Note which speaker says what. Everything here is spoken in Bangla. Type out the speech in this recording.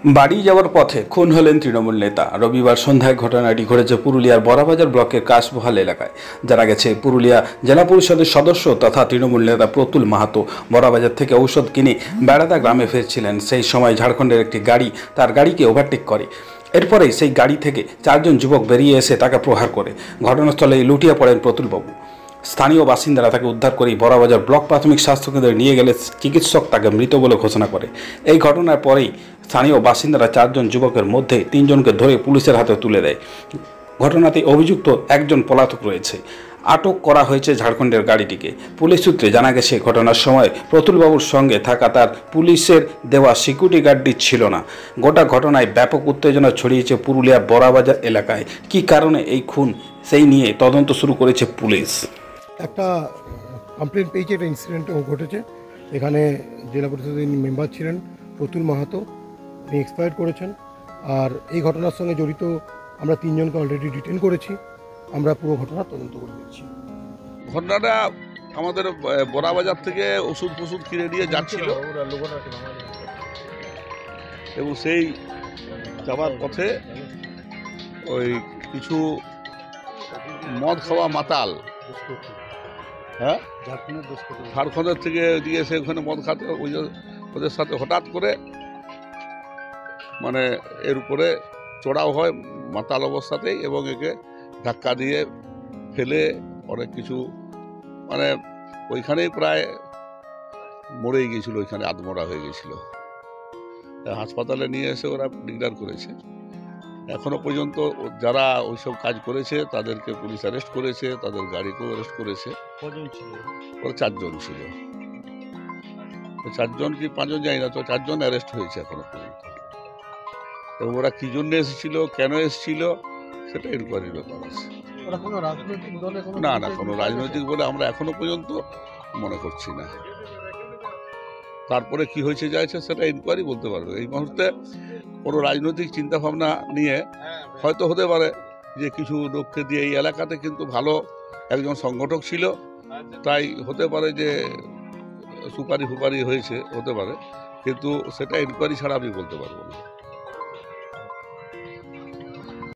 Speaker 1: বাড়ি যাওয়ার পথে খুন হলেন তৃণমূল নেতা। রবিবার সন্ধ্যায় ঘটনাটি ঘটেছে পুরুলিয়ার বড়াবাজার ব্লকের কাশবহাল এলাকায়। জানা গেছে, পুরুলিয়া জেলা পরিষদের সদস্য তথা তৃণমূল নেতা প্রতুল মাহাতো বড়াবাজার থেকে ঔষধ কিনে বেড়াদা গ্রামে ফিরছিলেন। সেই সময় ঝাড়খণ্ডের একটি গাড়ি তার গাড়িকে ওভারটেক করে। এরপরেই সেই গাড়ি থেকে চারজন যুবক বেরিয়ে এসে তাকে প্রহার করে। ঘটনাস্থলে লুটিয়ে পড়েন প্রতুলবাবু। স্থানীয় বাসিন্দারা তাকে উদ্ধার করে বড়াবাজার ব্লক প্রাথমিক স্বাস্থ্যকেন্দ্রে নিয়ে গেলে চিকিৎসক তাকে মৃত বলে ঘোষণা করে। এই ঘটনার পরেই স্থানীয় বাসিন্দারা চারজন যুবকের মধ্যে তিনজনকে ধরে পুলিশের হাতে তুলে দেয়। ঘটনাতে অভিযুক্ত একজন পলাতক রয়েছে। আটক করা হয়েছে ঝাড়খণ্ডের গাড়িটিকে। পুলিশ সূত্রে জানা গেছে, ঘটনার সময় প্রতুলবাবুর সঙ্গে থাকা তার পুলিশের দেওয়া সিকিউরিটি গার্ডটি ছিল না। গোটা ঘটনায় ব্যাপক উত্তেজনা ছড়িয়েছে পুরুলিয়া বড়াবাজার এলাকায়। কী কারণে এই খুন, সেই নিয়ে তদন্ত শুরু করেছে পুলিশ।
Speaker 2: একটা কমপ্লেন পেয়েছে, একটা ইনসিডেন্ট ঘটেছে। এখানে জেলা পরিষদের মেম্বার ছিলেন প্রতুল মাহাতো, উনি এক্সপায়ার করেছেন। আর এই ঘটনার সঙ্গে জড়িত আমরা তিনজনকে অলরেডি ডিটেন করেছি। আমরা পুরো ঘটনা তদন্ত করে দিচ্ছি।
Speaker 3: ঘটনাটা আমাদের বড়াবাজার থেকে ওষুধ কিনে নিয়ে যাচ্ছিল এবং সেই যাওয়ার পথে ওই কিছু মদ খাওয়া মাতাল, হ্যাঁ, ঝাড়খণ্ডের থেকে দিয়ে এসে ওখানে মদ খাতে, ওদের সাথে হঠাৎ করে মানে এর উপরে চড়াও হয় মাতাল অবস্থাতেই, এবং একে ধাক্কা দিয়ে ফেলে অনেক কিছু মানে ওইখানেই প্রায় মরেই গিয়েছিল, ওইখানে আধমরা হয়ে গেছিল। হাসপাতালে নিয়ে এসে ওরা ডিক্লেয়ার করেছে। এখনো পর্যন্ত যারা ওইসব কাজ করেছে তাদেরকে পুলিশ অ্যারেস্ট করেছে, তাদের গাড়িকেও অ্যারেস্ট করেছে। ওরা চারজন ছিল, চারজন কি পাঁচজন জানি না, তো চারজন অ্যারেস্ট হয়েছে এখনো পর্যন্ত। এবং ওরা কি জন্য এসেছিল, কেন এসেছিল, সেটা ইনকোয়ারির ব্যাপার আছে। না না, কোনো রাজনৈতিক বলে আমরা এখনো পর্যন্ত মনে করছি না। তারপরে কি হয়েছে যাচ্ছে সেটা ইনকোয়ারি বলতে পারবে। এই মুহূর্তে কোনো রাজনৈতিক চিন্তা ভাবনা নিয়ে হয়তো হতে পারে যে কিছু লোককে দিয়ে, এই এলাকাতে কিন্তু ভালো একজন সংগঠক ছিল, তাই হতে পারে যে সুপারি হয়েছে, হতে পারে, কিন্তু সেটা ইনকোয়ারি ছাড়া আমি বলতে পারবো না।